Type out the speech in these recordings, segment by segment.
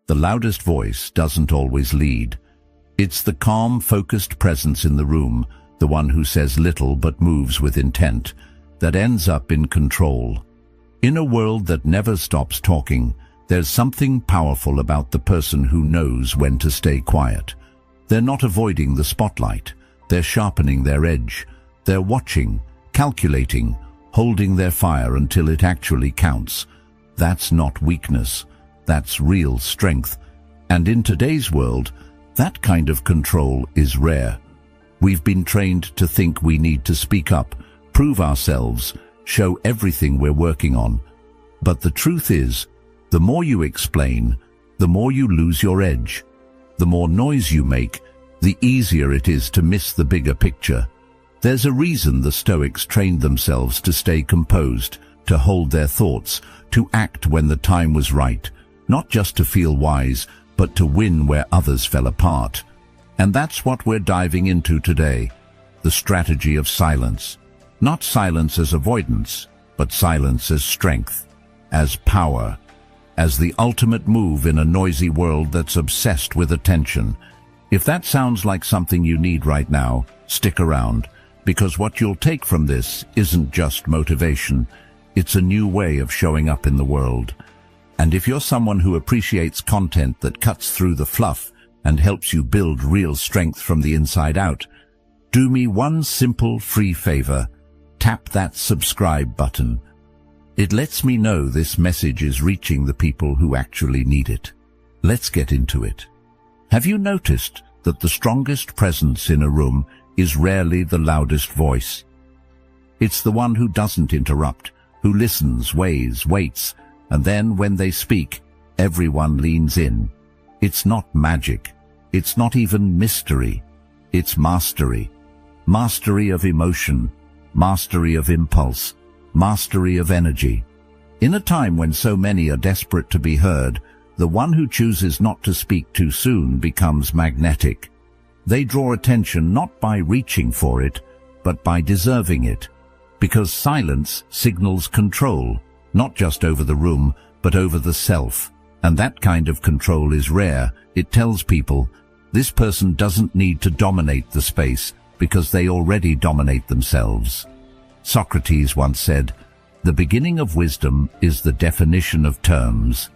The loudest voice doesn't always lead. It's the calm, focused presence in the room, the one who says little but moves with intent, that ends up in control. In a world that never stops talking, there's something powerful about the person who knows when to stay quiet. They're not avoiding the spotlight. They're sharpening their edge. They're watching, calculating, holding their fire until it actually counts. That's not weakness. That's real strength. And in today's world, that kind of control is rare. We've been trained to think we need to speak up, prove ourselves, show everything we're working on. But the truth is, the more you explain, the more you lose your edge. The more noise you make, the easier it is to miss the bigger picture. There's a reason the Stoics trained themselves to stay composed, to hold their thoughts, to act when the time was right, not just to feel wise, but to win where others fell apart. And that's what we're diving into today, the strategy of silence. Not silence as avoidance, but silence as strength, as power, as the ultimate move in a noisy world that's obsessed with attention. If that sounds like something you need right now, stick around, because what you'll take from this isn't just motivation, it's a new way of showing up in the world. And if you're someone who appreciates content that cuts through the fluff and helps you build real strength from the inside out, do me one simple free favor. Tap that subscribe button. It lets me know this message is reaching the people who actually need it. Let's get into it. Have you noticed that the strongest presence in a room is rarely the loudest voice? It's the one who doesn't interrupt, who listens, weighs, waits, and then when they speak, everyone leans in. It's not magic. It's not even mystery. It's mastery. Mastery of emotion. Mastery of impulse, mastery of energy. In a time when so many are desperate to be heard, the one who chooses not to speak too soon becomes magnetic. They draw attention not by reaching for it, but by deserving it, because silence signals control, not just over the room, but over the self. And that kind of control is rare. It tells people, this person doesn't need to dominate the space, because they already dominate themselves. Socrates once said, "The beginning of wisdom is the definition of terms."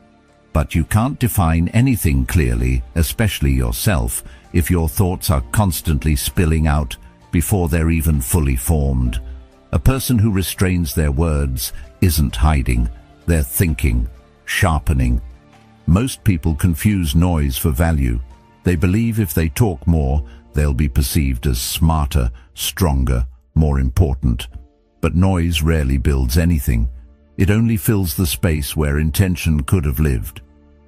But you can't define anything clearly, especially yourself, if your thoughts are constantly spilling out before they're even fully formed. A person who restrains their words isn't hiding, they're thinking, sharpening. Most people confuse noise for value. They believe if they talk more, they'll be perceived as smarter, stronger, more important. But noise rarely builds anything. It only fills the space where intention could have lived.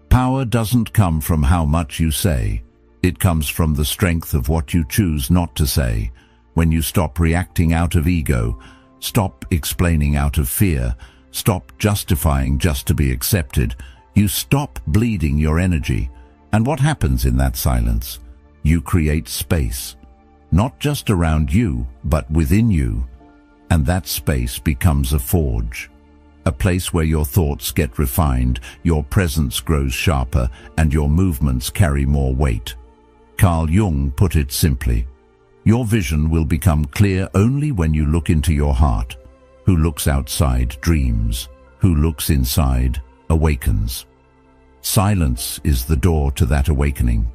Power doesn't come from how much you say. It comes from the strength of what you choose not to say. When you stop reacting out of ego, stop explaining out of fear, stop justifying just to be accepted, you stop bleeding your energy. And what happens in that silence? You create space, not just around you, but within you. And that space becomes a forge, a place where your thoughts get refined, your presence grows sharper, and your movements carry more weight. Carl Jung put it simply, your vision will become clear only when you look into your heart. Who looks outside dreams, who looks inside awakens. Silence is the door to that awakening.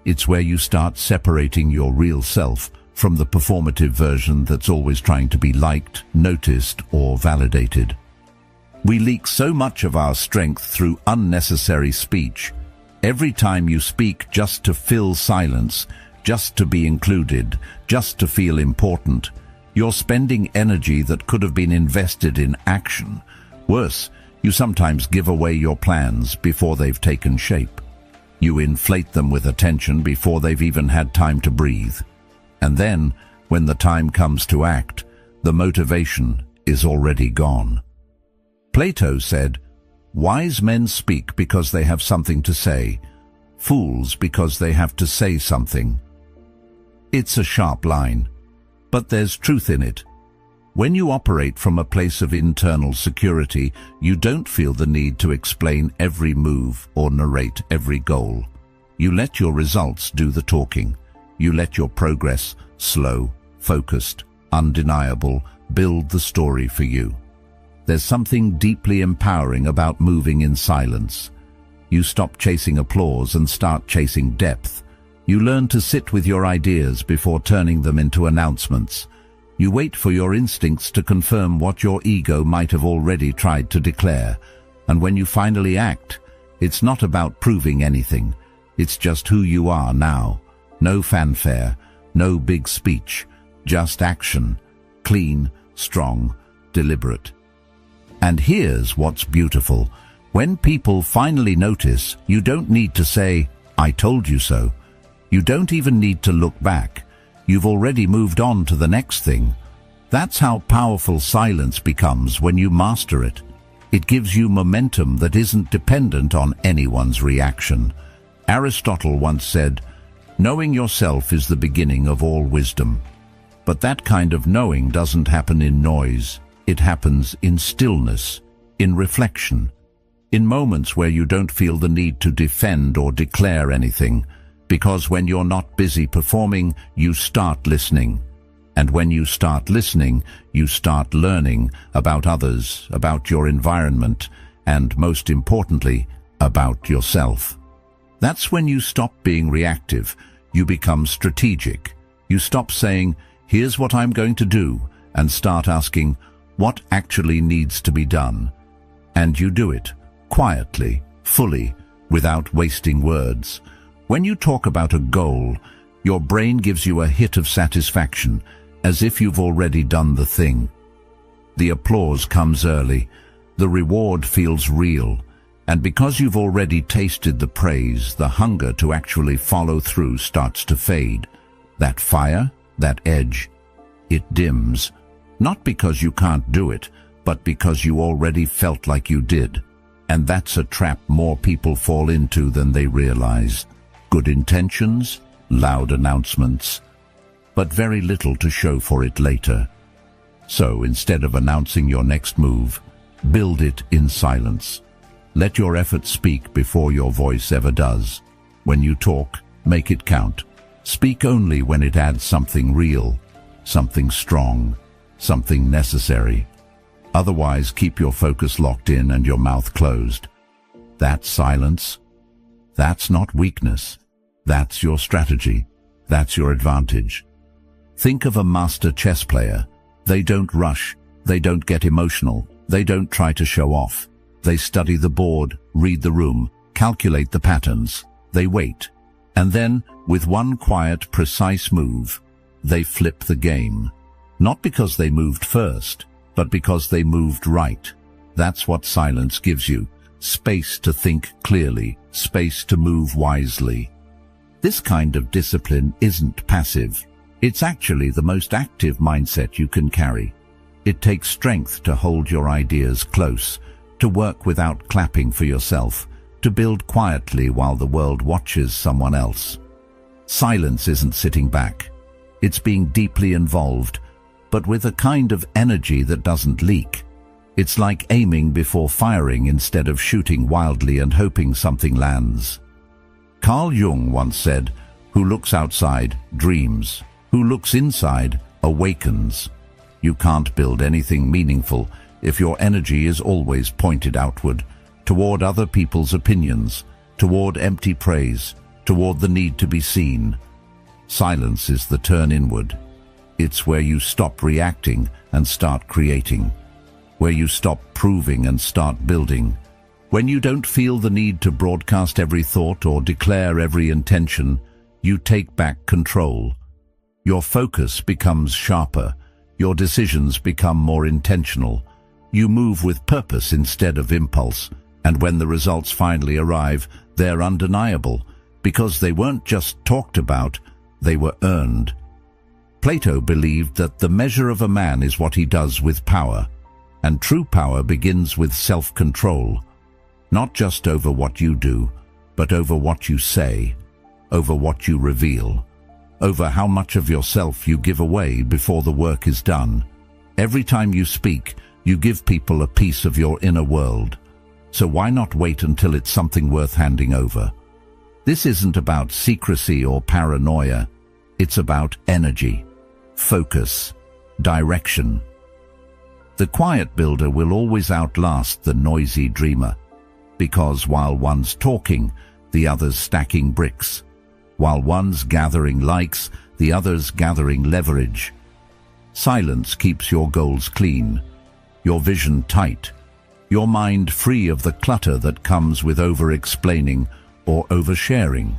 It's where you start separating your real self from the performative version that's always trying to be liked, noticed, or validated. We leak so much of our strength through unnecessary speech. Every time you speak just to fill silence, just to be included, just to feel important, you're spending energy that could have been invested in action. Worse, you sometimes give away your plans before they've taken shape. You inflate them with attention before they've even had time to breathe. And then, when the time comes to act, the motivation is already gone. Plato said, "Wise men speak because they have something to say, fools because they have to say something." It's a sharp line, but there's truth in it. When you operate from a place of internal security, you don't feel the need to explain every move or narrate every goal. You let your results do the talking. You let your progress, slow, focused, undeniable, build the story for you. There's something deeply empowering about moving in silence. You stop chasing applause and start chasing depth. You learn to sit with your ideas before turning them into announcements. You wait for your instincts to confirm what your ego might have already tried to declare. And when you finally act, it's not about proving anything. It's just who you are now. No fanfare, no big speech, just action. Clean, strong, deliberate. And here's what's beautiful. When people finally notice, you don't need to say, "I told you so." You don't even need to look back. You've already moved on to the next thing. That's how powerful silence becomes when you master it. It gives you momentum that isn't dependent on anyone's reaction. Aristotle once said, "Knowing yourself is the beginning of all wisdom." But that kind of knowing doesn't happen in noise. It happens in stillness, in reflection, in moments where you don't feel the need to defend or declare anything. Because when you're not busy performing, you start listening. And when you start listening, you start learning about others, about your environment, and most importantly, about yourself. That's when you stop being reactive. You become strategic. You stop saying, "Here's what I'm going to do," and start asking, "What actually needs to be done?" And you do it, quietly, fully, without wasting words. When you talk about a goal, your brain gives you a hit of satisfaction, as if you've already done the thing. The applause comes early, the reward feels real, and because you've already tasted the praise, the hunger to actually follow through starts to fade. That fire, that edge, it dims, not because you can't do it, but because you already felt like you did. And that's a trap more people fall into than they realize. Good intentions, loud announcements, but very little to show for it later. So instead of announcing your next move, build it in silence. Let your effort speak before your voice ever does. When you talk, make it count. Speak only when it adds something real, something strong, something necessary. Otherwise, keep your focus locked in and your mouth closed. That's silence. That's not weakness. That's your strategy. That's your advantage. Think of a master chess player. They don't rush. They don't get emotional. They don't try to show off. They study the board, read the room, calculate the patterns. They wait. And then, with one quiet, precise move, they flip the game. Not because they moved first, but because they moved right. That's what silence gives you. Space to think clearly, space to move wisely. This kind of discipline isn't passive. It's actually the most active mindset you can carry. It takes strength to hold your ideas close, to work without clapping for yourself, to build quietly while the world watches someone else. Silence isn't sitting back. It's being deeply involved, but with a kind of energy that doesn't leak. It's like aiming before firing instead of shooting wildly and hoping something lands. Carl Jung once said, "Who looks outside dreams. Who looks inside awakens." You can't build anything meaningful if your energy is always pointed outward, toward other people's opinions, toward empty praise, toward the need to be seen. Silence is the turn inward. It's where you stop reacting and start creating, where you stop proving and start building. When you don't feel the need to broadcast every thought or declare every intention, you take back control. Your focus becomes sharper. Your decisions become more intentional. You move with purpose instead of impulse. And when the results finally arrive, they're undeniable, because they weren't just talked about, they were earned. Plato believed that the measure of a man is what he does with power, and true power begins with self-control. Not just over what you do, but over what you say, over what you reveal, over how much of yourself you give away before the work is done. Every time you speak, you give people a piece of your inner world. So why not wait until it's something worth handing over? This isn't about secrecy or paranoia. It's about energy, focus, direction. The quiet builder will always outlast the noisy dreamer, because while one's talking, the other's stacking bricks. While one's gathering likes, the other's gathering leverage. Silence keeps your goals clean, your vision tight, your mind free of the clutter that comes with over-explaining or oversharing.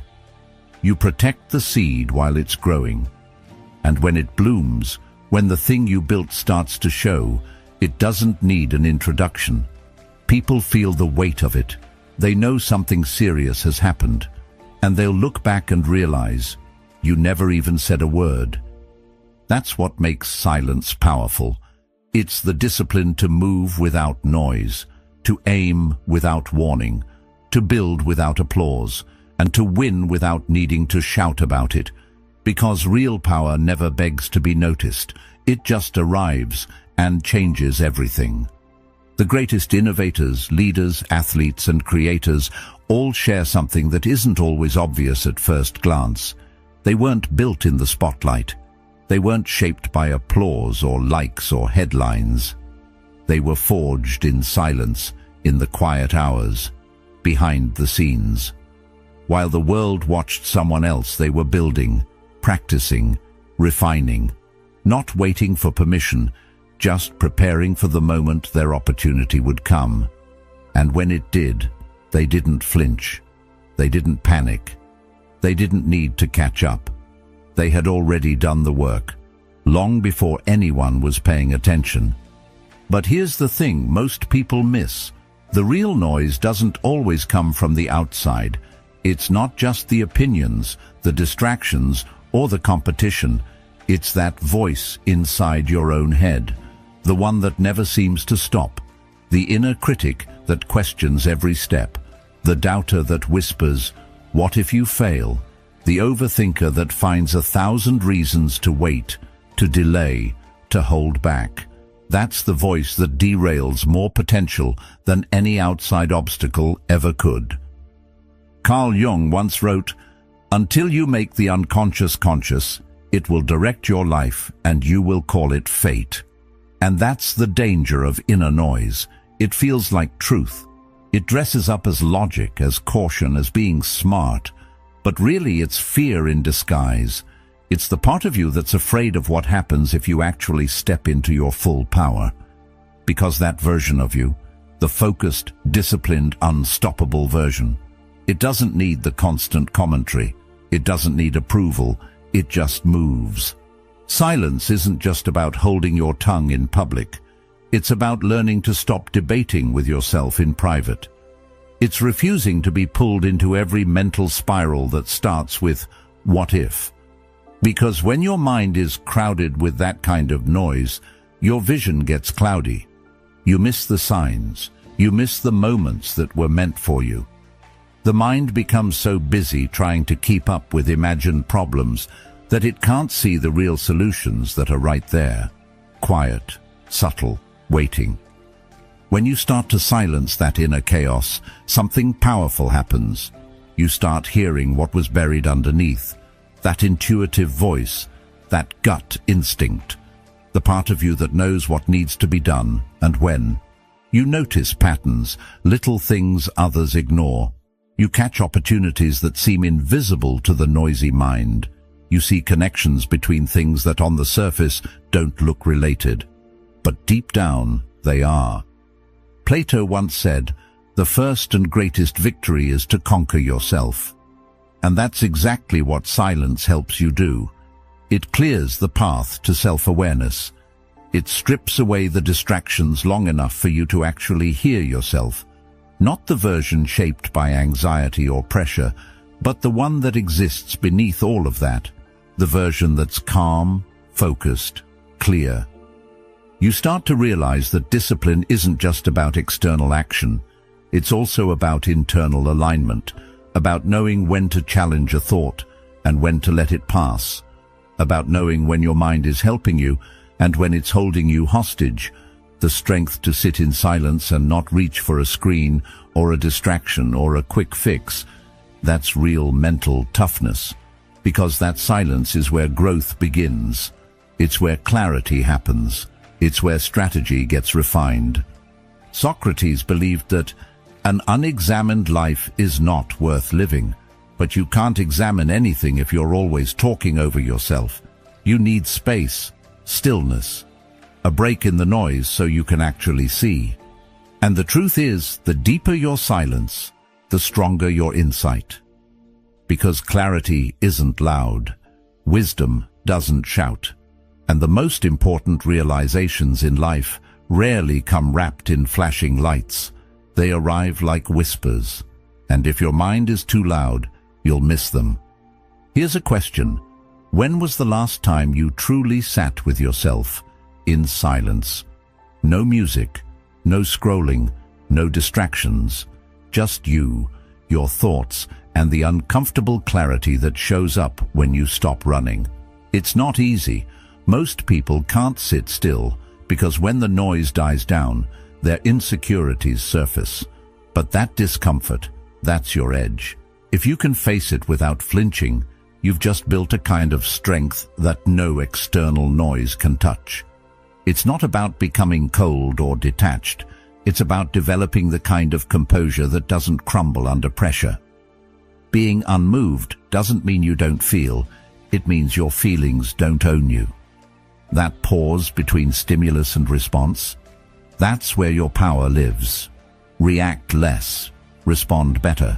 You protect the seed while it's growing. And when it blooms, when the thing you built starts to show, it doesn't need an introduction. People feel the weight of it. They know something serious has happened, and they'll look back and realize you never even said a word. That's what makes silence powerful. It's the discipline to move without noise, to aim without warning, to build without applause, and to win without needing to shout about it. Because real power never begs to be noticed. It just arrives and changes everything. The greatest innovators, leaders, athletes, and creators all share something that isn't always obvious at first glance. They weren't built in the spotlight. They weren't shaped by applause or likes or headlines. They were forged in silence, in the quiet hours, behind the scenes. While the world watched someone else, they were building, practicing, refining, not waiting for permission, just preparing for the moment their opportunity would come. And when it did, they didn't flinch. They didn't panic. They didn't need to catch up. They had already done the work, long before anyone was paying attention. But here's the thing most people miss. The real noise doesn't always come from the outside. It's not just the opinions, the distractions, or the competition. It's that voice inside your own head, the one that never seems to stop, the inner critic that questions every step, the doubter that whispers, "What if you fail?" The overthinker that finds 1,000 reasons to wait, to delay, to hold back. That's the voice that derails more potential than any outside obstacle ever could. Carl Jung once wrote, "Until you make the unconscious conscious, it will direct your life and you will call it fate." And that's the danger of inner noise. It feels like truth. It dresses up as logic, as caution, as being smart. But really it's fear in disguise. It's the part of you that's afraid of what happens if you actually step into your full power. Because that version of you, the focused, disciplined, unstoppable version, it doesn't need the constant commentary. It doesn't need approval. It just moves. Silence isn't just about holding your tongue in public. It's about learning to stop debating with yourself in private. It's refusing to be pulled into every mental spiral that starts with, "What if?" Because when your mind is crowded with that kind of noise, your vision gets cloudy. You miss the signs. You miss the moments that were meant for you. The mind becomes so busy trying to keep up with imagined problems that it can't see the real solutions that are right there. Quiet, subtle, waiting. When you start to silence that inner chaos, something powerful happens. You start hearing what was buried underneath, that intuitive voice, that gut instinct, the part of you that knows what needs to be done and when. You notice patterns, little things others ignore. You catch opportunities that seem invisible to the noisy mind. You see connections between things that on the surface don't look related, but deep down they are. Plato once said, "The first and greatest victory is to conquer yourself." And that's exactly what silence helps you do. It clears the path to self-awareness. It strips away the distractions long enough for you to actually hear yourself. Not the version shaped by anxiety or pressure, but the one that exists beneath all of that. The version that's calm, focused, clear. You start to realize that discipline isn't just about external action. It's also about internal alignment, about knowing when to challenge a thought and when to let it pass, about knowing when your mind is helping you And when it's holding you hostage, the strength to sit in silence and not reach for a screen or a distraction or a quick fix, that's real mental toughness. Because that silence is where growth begins. It's where clarity happens. It's where strategy gets refined. Socrates believed that an unexamined life is not worth living. But you can't examine anything if you're always talking over yourself. You need space, stillness, a break in the noise so you can actually see. And the truth is, the deeper your silence, the stronger your insight. Because clarity isn't loud, wisdom doesn't shout, and the most important realizations in life rarely come wrapped in flashing lights. They arrive like whispers, and if your mind is too loud, you'll miss them. Here's a question. When was the last time you truly sat with yourself in silence? No music, no scrolling, no distractions, just you, your thoughts, and the uncomfortable clarity that shows up when you stop running. It's not easy. Most people can't sit still because when the noise dies down, their insecurities surface. But that discomfort, that's your edge. If you can face it without flinching, you've just built a kind of strength that no external noise can touch. It's not about becoming cold or detached. It's about developing the kind of composure that doesn't crumble under pressure. Being unmoved doesn't mean you don't feel. It means your feelings don't own you. That pause between stimulus and response, that's where your power lives. React less, respond better.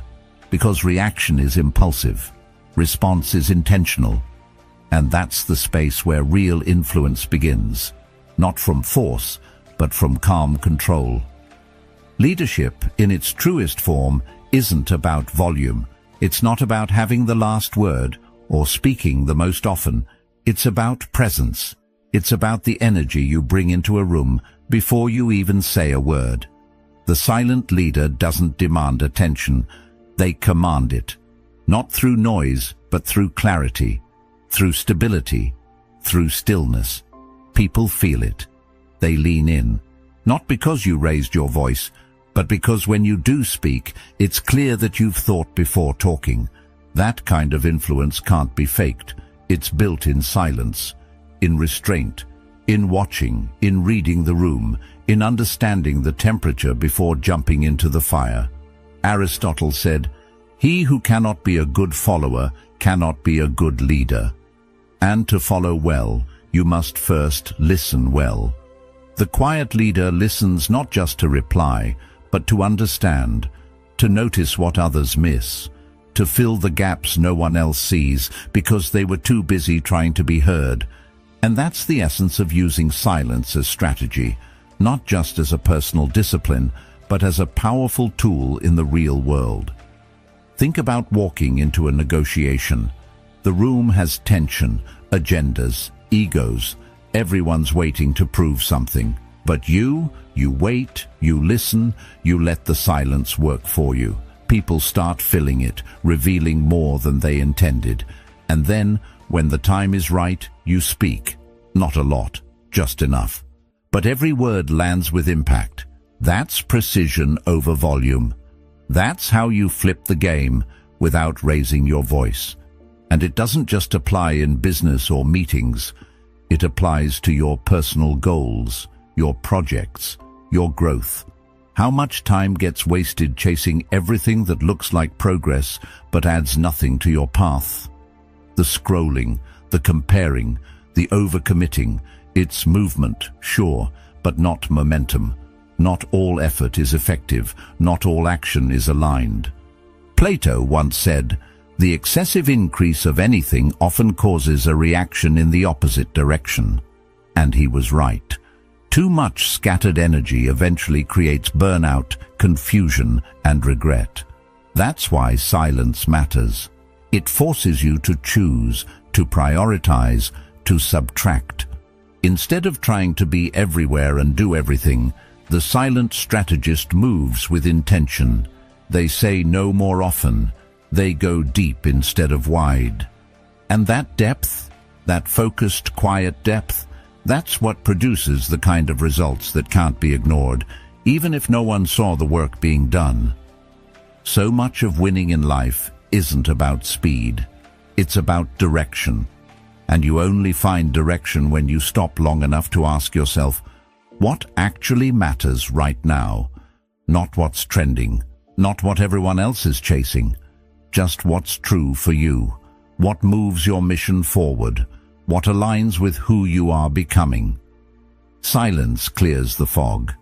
Because reaction is impulsive, response is intentional. And that's the space where real influence begins. Not from force, but from calm control. Leadership, in its truest form, isn't about volume. It's not about having the last word or speaking the most often. It's about presence. It's about the energy you bring into a room before you even say a word. The silent leader doesn't demand attention. They command it. Not through noise, but through clarity, through stability, through stillness. People feel it. They lean in. Not because you raised your voice, but because when you do speak, it's clear that you've thought before talking. That kind of influence can't be faked. It's built in silence, in restraint, in watching, in reading the room, in understanding the temperature before jumping into the fire. Aristotle said, "He who cannot be a good follower cannot be a good leader." And to follow well, you must first listen well. The quiet leader listens not just to reply, but to understand, to notice what others miss, to fill the gaps no one else sees because they were too busy trying to be heard. And that's the essence of using silence as strategy, not just as a personal discipline, but as a powerful tool in the real world. Think about walking into a negotiation. The room has tension, agendas, egos. Everyone's waiting to prove something. But you wait, you listen, you let the silence work for you. People start filling it, revealing more than they intended. And then, when the time is right, you speak. Not a lot, just enough. But every word lands with impact. That's precision over volume. That's how you flip the game without raising your voice. And it doesn't just apply in business or meetings. It applies to your personal goals, your projects, your growth. How much time gets wasted chasing everything that looks like progress but adds nothing to your path? The scrolling, the comparing, the overcommitting. It's movement, sure, but not momentum. Not all effort is effective. Not all action is aligned. Plato once said, "The excessive increase of anything often causes a reaction in the opposite direction." And he was right. Too much scattered energy eventually creates burnout, confusion, and regret. That's why silence matters. It forces you to choose, to prioritize, to subtract. Instead of trying to be everywhere and do everything, the silent strategist moves with intention. They say no more often. They go deep instead of wide. And that depth, that focused, quiet depth, That's what produces the kind of results that can't be ignored, even if no one saw the work being done. So much of winning in life isn't about speed. It's about direction. And you only find direction when you stop long enough to ask yourself, what actually matters right now? Not what's trending, not what everyone else is chasing, just what's true for you, what moves your mission forward, what aligns with who you are becoming. Silence clears the fog.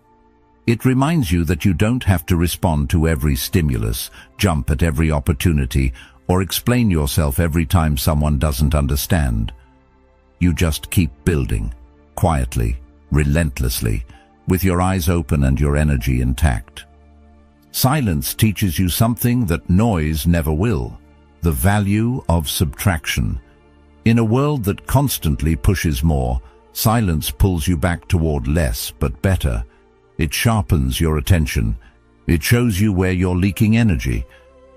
It reminds you that you don't have to respond to every stimulus, jump at every opportunity, or explain yourself every time someone doesn't understand. You just keep building, quietly, relentlessly, with your eyes open and your energy intact. Silence teaches you something that noise never will, the value of subtraction. In a world that constantly pushes more, silence pulls you back toward less but better. It sharpens your attention. It shows you where you're leaking energy.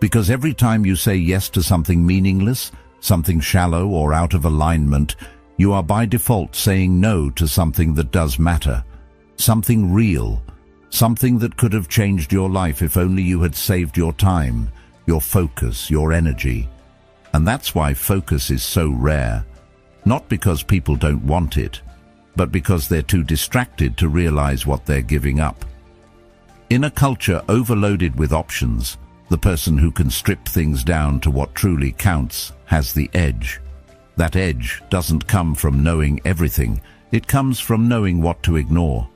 Because every time you say yes to something meaningless, something shallow or out of alignment, you are by default saying no to something that does matter, something real, something that could have changed your life if only you had saved your time, your focus, your energy. And that's why focus is so rare, not because people don't want it, but because they're too distracted to realize what they're giving up. In a culture overloaded with options, the person who can strip things down to what truly counts has the edge. That edge doesn't come from knowing everything, it comes from knowing what to ignore.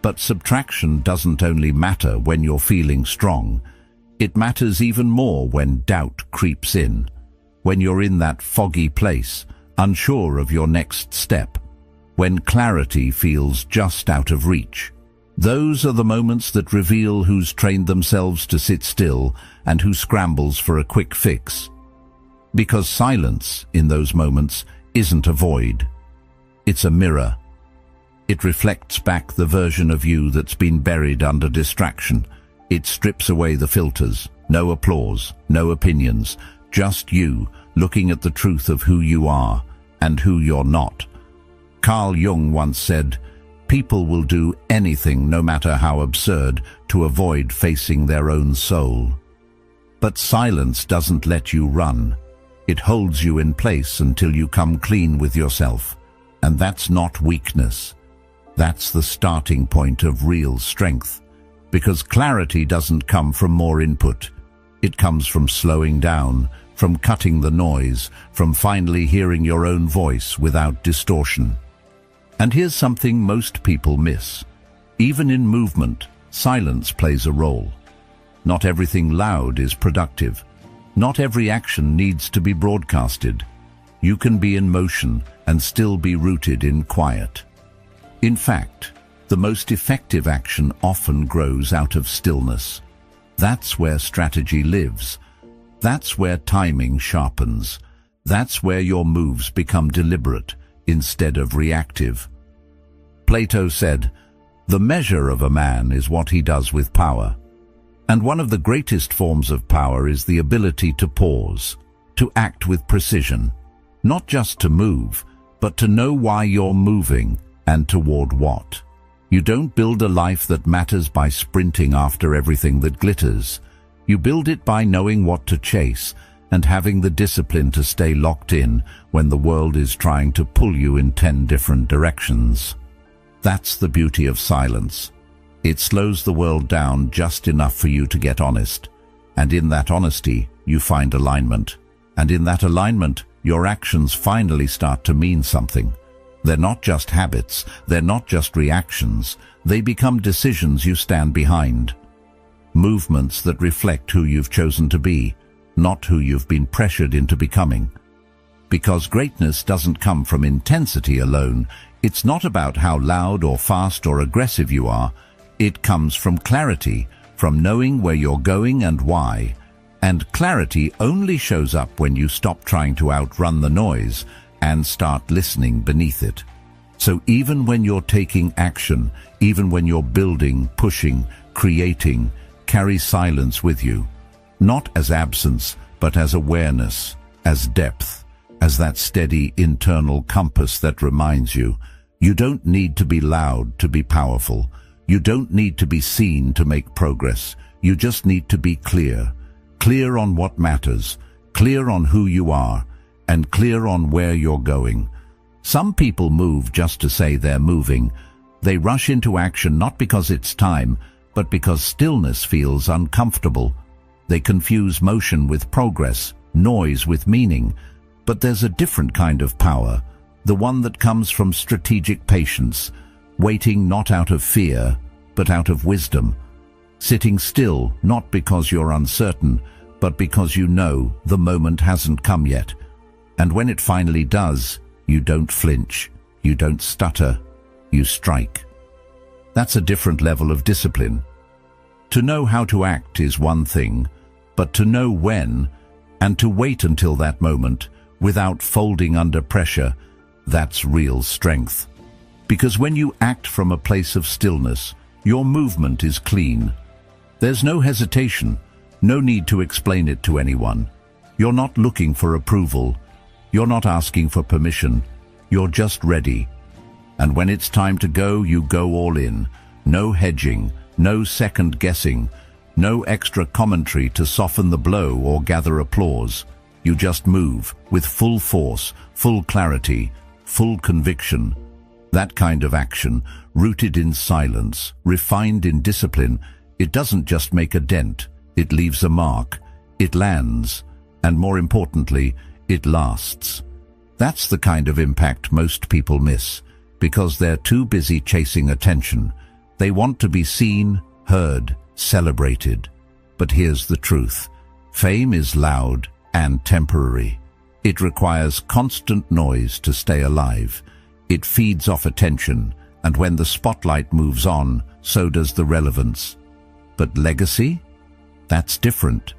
But subtraction doesn't only matter when you're feeling strong, it matters even more when doubt creeps in, when you're in that foggy place, unsure of your next step, when clarity feels just out of reach. Those are the moments that reveal who's trained themselves to sit still and who scrambles for a quick fix. Because silence, in those moments, isn't a void. It's a mirror. It reflects back the version of you that's been buried under distraction. It strips away the filters. No applause, no opinions, just you looking at the truth of who you are and who you're not. Carl Jung once said, "People will do anything, no matter how absurd, to avoid facing their own soul." But silence doesn't let you run. It holds you in place until you come clean with yourself. And that's not weakness. That's the starting point of real strength. Because clarity doesn't come from more input. It comes from slowing down, from cutting the noise, from finally hearing your own voice without distortion. And here's something most people miss. Even in movement, silence plays a role. Not everything loud is productive. Not every action needs to be broadcasted. You can be in motion and still be rooted in quiet. In fact, the most effective action often grows out of stillness. That's where strategy lives. That's where timing sharpens. That's where your moves become deliberate instead of reactive. Plato said, "The measure of a man is what he does with power." And one of the greatest forms of power is the ability to pause, to act with precision, not just to move, but to know why you're moving and toward what. You don't build a life that matters by sprinting after everything that glitters. You build it by knowing what to chase and having the discipline to stay locked in when the world is trying to pull you in 10 different directions. That's the beauty of silence. It slows the world down just enough for you to get honest. And in that honesty, you find alignment. And in that alignment, your actions finally start to mean something. They're not just habits, they're not just reactions, they become decisions you stand behind. Movements that reflect who you've chosen to be, not who you've been pressured into becoming. Because greatness doesn't come from intensity alone. It's not about how loud or fast or aggressive you are. It comes from clarity, from knowing where you're going and why. And clarity only shows up when you stop trying to outrun the noise and start listening beneath it. So even when you're taking action, even when you're building, pushing, creating, carry silence with you. Not as absence, but as awareness, as depth, as that steady internal compass that reminds you, You don't need to be loud to be powerful. You don't need to be seen to make progress. You just need to be clear. Clear on what matters, clear on who you are, and clear on where you're going. Some people move just to say they're moving. They rush into action not because it's time, but because stillness feels uncomfortable. They confuse motion with progress, noise with meaning. But there's a different kind of power, the one that comes from strategic patience, waiting not out of fear, but out of wisdom. Sitting still, not because you're uncertain, but because you know the moment hasn't come yet. And when it finally does, you don't flinch, you don't stutter, you strike. That's a different level of discipline. To know how to act is one thing, but to know when, and to wait until that moment, without folding under pressure, that's real strength. Because when you act from a place of stillness, your movement is clean. There's no hesitation, no need to explain it to anyone. You're not looking for approval. You're not asking for permission. You're just ready. And when it's time to go, you go all in. No hedging, no second guessing, no extra commentary to soften the blow or gather applause. You just move with full force, full clarity, full conviction. That kind of action, rooted in silence, refined in discipline, it doesn't just make a dent, it leaves a mark, it lands, and more importantly, it lasts. That's the kind of impact most people miss, because they're too busy chasing attention. They want to be seen, heard, celebrated. But here's the truth. Fame is loud and temporary. It requires constant noise to stay alive. It feeds off attention, and when the spotlight moves on, so does the relevance. But legacy? That's different.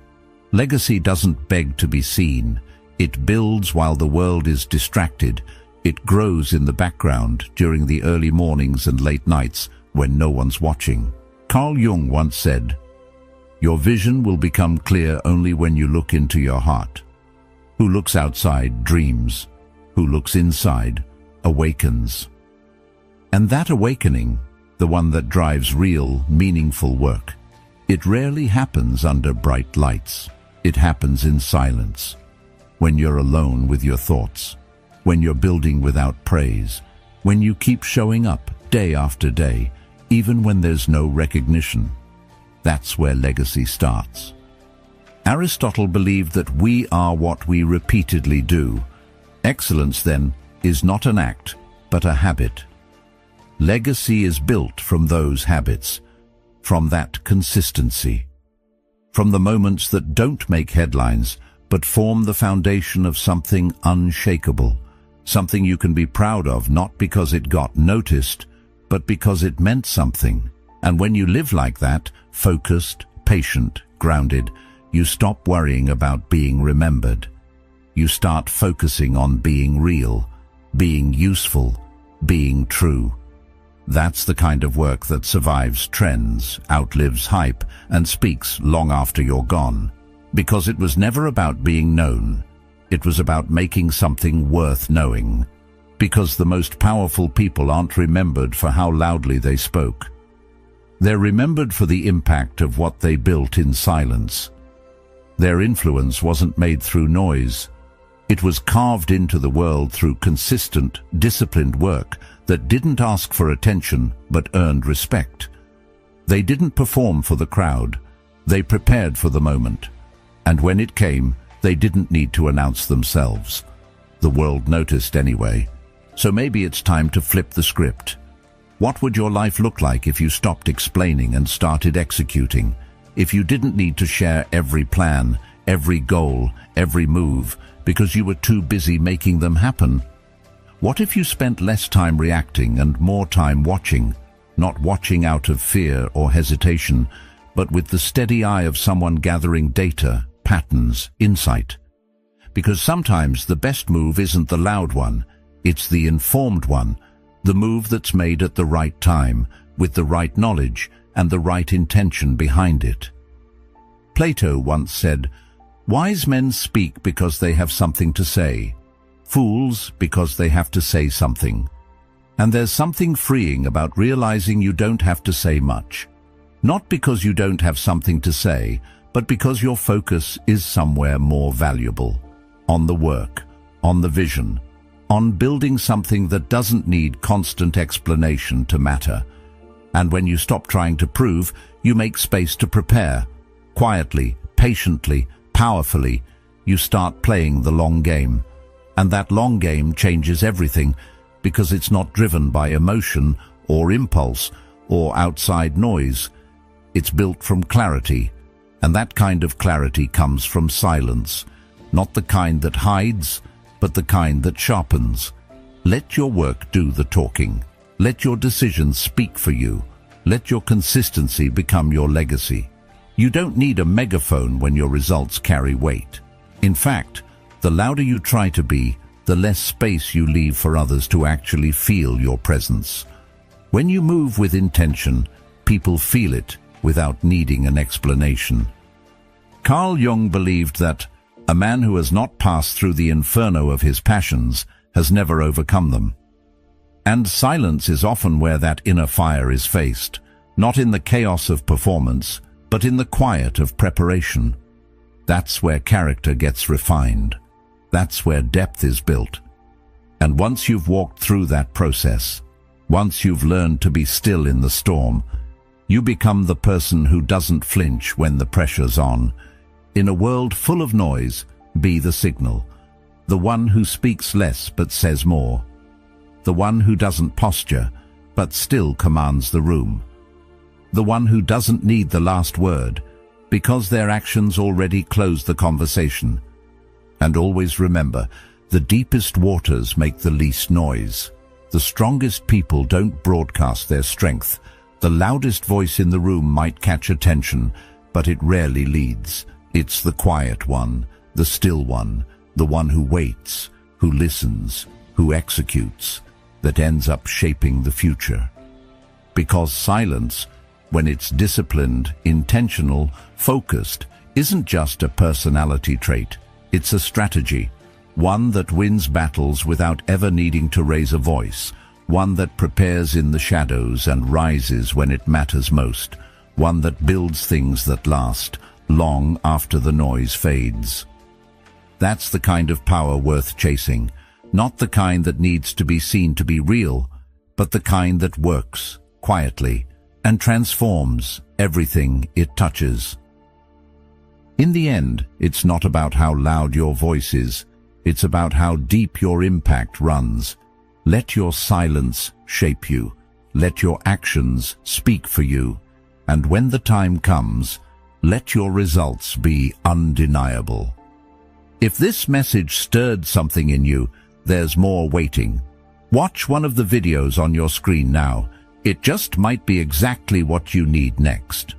Legacy doesn't beg to be seen. It builds while the world is distracted. It grows in the background during the early mornings and late nights when no one's watching. Carl Jung once said, "Your vision will become clear only when you look into your heart. Who looks outside dreams. Who looks inside awakens." And that awakening, the one that drives real, meaningful work, it rarely happens under bright lights. It happens in silence, when you're alone with your thoughts, when you're building without praise, when you keep showing up day after day, even when there's no recognition. That's where legacy starts. Aristotle believed that we are what we repeatedly do. Excellence, then, is not an act, but a habit. Legacy is built from those habits, from that consistency, from the moments that don't make headlines, but form the foundation of something unshakable, something you can be proud of, not because it got noticed, but because it meant something. And when you live like that, focused, patient, grounded, you stop worrying about being remembered. You start focusing on being real, being useful, being true. That's the kind of work that survives trends, outlives hype, and speaks long after you're gone. Because it was never about being known. It was about making something worth knowing. Because the most powerful people aren't remembered for how loudly they spoke. They're remembered for the impact of what they built in silence. Their influence wasn't made through noise. It was carved into the world through consistent, disciplined work that didn't ask for attention but earned respect. They didn't perform for the crowd. They prepared for the moment. And when it came, they didn't need to announce themselves. The world noticed anyway. So maybe it's time to flip the script. What would your life look like if you stopped explaining and started executing? If you didn't need to share every plan, every goal, every move, because you were too busy making them happen? What if you spent less time reacting and more time watching? Not watching out of fear or hesitation, but with the steady eye of someone gathering data, patterns, insight. Because sometimes the best move isn't the loud one, it's the informed one, the move that's made at the right time, with the right knowledge and the right intention behind it. Plato once said, "Wise men speak because they have something to say, fools because they have to say something." And there's something freeing about realizing you don't have to say much. Not because you don't have something to say, but because your focus is somewhere more valuable. On the work, on the vision, on building something that doesn't need constant explanation to matter. And when you stop trying to prove, you make space to prepare. Quietly, patiently, powerfully, you start playing the long game. And that long game changes everything, because it's not driven by emotion or impulse or outside noise. It's built from clarity, and that kind of clarity comes from silence, not the kind that hides, but the kind that sharpens. Let your work do the talking. Let your decisions speak for you. Let your consistency become your legacy. You don't need a megaphone when your results carry weight. In fact, the louder you try to be, the less space you leave for others to actually feel your presence. When you move with intention, people feel it without needing an explanation. Carl Jung believed that a man who has not passed through the inferno of his passions has never overcome them. And silence is often where that inner fire is faced, not in the chaos of performance, but in the quiet of preparation. That's where character gets refined. That's where depth is built. And once you've walked through that process, once you've learned to be still in the storm, you become the person who doesn't flinch when the pressure's on. In a world full of noise, be the signal. The one who speaks less but says more. The one who doesn't posture but still commands the room. The one who doesn't need the last word because their actions already close the conversation. And always remember, the deepest waters make the least noise. The strongest people don't broadcast their strength. The loudest voice in the room might catch attention, but it rarely leads. It's the quiet one, the still one, the one who waits, who listens, who executes, that ends up shaping the future. Because silence, when it's disciplined, intentional, focused, isn't just a personality trait. It's a strategy, one that wins battles without ever needing to raise a voice, one that prepares in the shadows and rises when it matters most, one that builds things that last, long after the noise fades. That's the kind of power worth chasing, not the kind that needs to be seen to be real, but the kind that works quietly and transforms everything it touches. In the end, it's not about how loud your voice is, it's about how deep your impact runs. Let your silence shape you. Let your actions speak for you. And when the time comes, let your results be undeniable. If this message stirred something in you, there's more waiting. Watch one of the videos on your screen now. It just might be exactly what you need next.